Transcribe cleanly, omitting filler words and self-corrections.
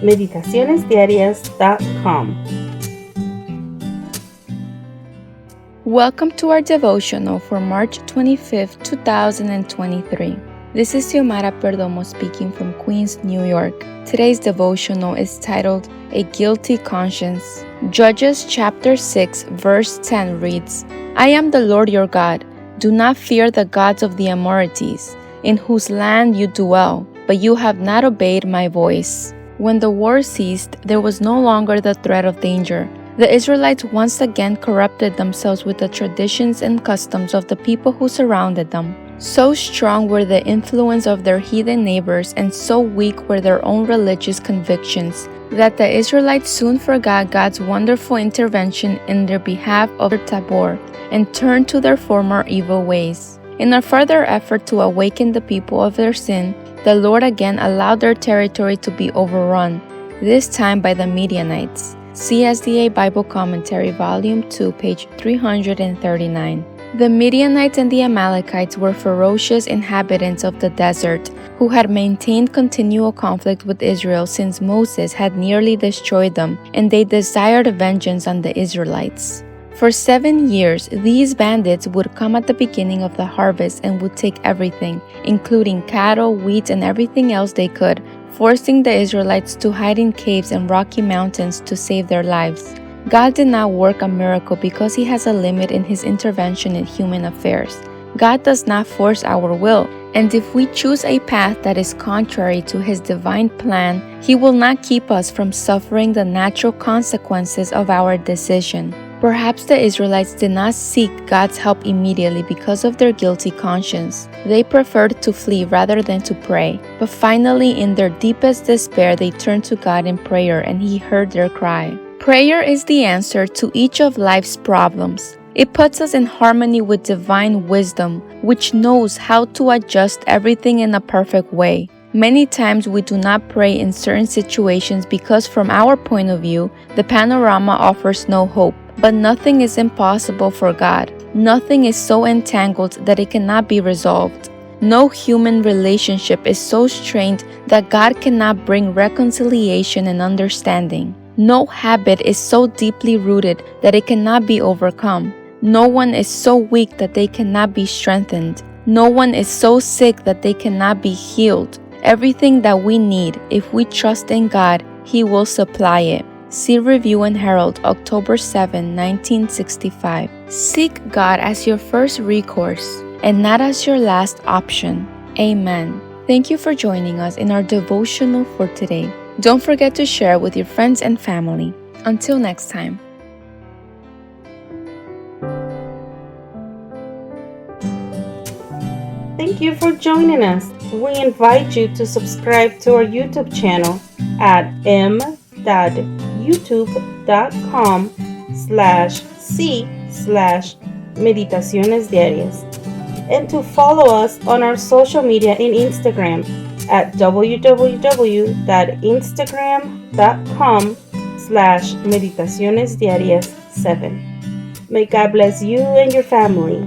meditacionesdiarias.com. Welcome to our devotional for March 25th, 2023. This is Xiomara Perdomo speaking from Queens, New York. Today's devotional is titled A Guilty Conscience. Judges chapter 6 verse 10 reads, I am the Lord your God. Do not fear the gods of the Amorites, in whose land you dwell, but you have not obeyed my voice. When the war ceased, there was no longer the threat of danger. The Israelites once again corrupted themselves with the traditions and customs of the people who surrounded them. So strong were the influence of their heathen neighbors and so weak were their own religious convictions that the Israelites soon forgot God's wonderful intervention in their behalf over Tabor and turned to their former evil ways. In a further effort to awaken the people of their sin, the Lord again allowed their territory to be overrun, this time by the Midianites. CSDA Bible Commentary, Volume 2, page 339. The Midianites and the Amalekites were ferocious inhabitants of the desert who had maintained continual conflict with Israel since Moses had nearly destroyed them, and they desired vengeance on the Israelites. For 7 years, these bandits would come at the beginning of the harvest and would take everything, including cattle, wheat, and everything else they could, forcing the Israelites to hide in caves and rocky mountains to save their lives. God did not work a miracle because He has a limit in His intervention in human affairs. God does not force our will, and if we choose a path that is contrary to His divine plan, He will not keep us from suffering the natural consequences of our decision. Perhaps the Israelites did not seek God's help immediately because of their guilty conscience. They preferred to flee rather than to pray. But finally, in their deepest despair, they turned to God in prayer and He heard their cry. Prayer is the answer to each of life's problems. It puts us in harmony with divine wisdom, which knows how to adjust everything in a perfect way. Many times we do not pray in certain situations because from our point of view, the panorama offers no hope. But nothing is impossible for God. Nothing is so entangled that it cannot be resolved. No human relationship is so strained that God cannot bring reconciliation and understanding. No habit is so deeply rooted that it cannot be overcome. No one is so weak that they cannot be strengthened. No one is so sick that they cannot be healed. Everything that we need, if we trust in God, He will supply it. See Review and Herald, October 7, 1965. Seek God as your first recourse and not as your last option. Amen. Thank you for joining us in our devotional for today. Don't forget to share with your friends and family. Until next time. Thank you for joining us. We invite you to subscribe to our YouTube channel at m.youtube.com/c/Meditaciones Diarias and to follow us on our social media in Instagram at www.instagram.com/meditacionesdiarias7. May God bless you and your family.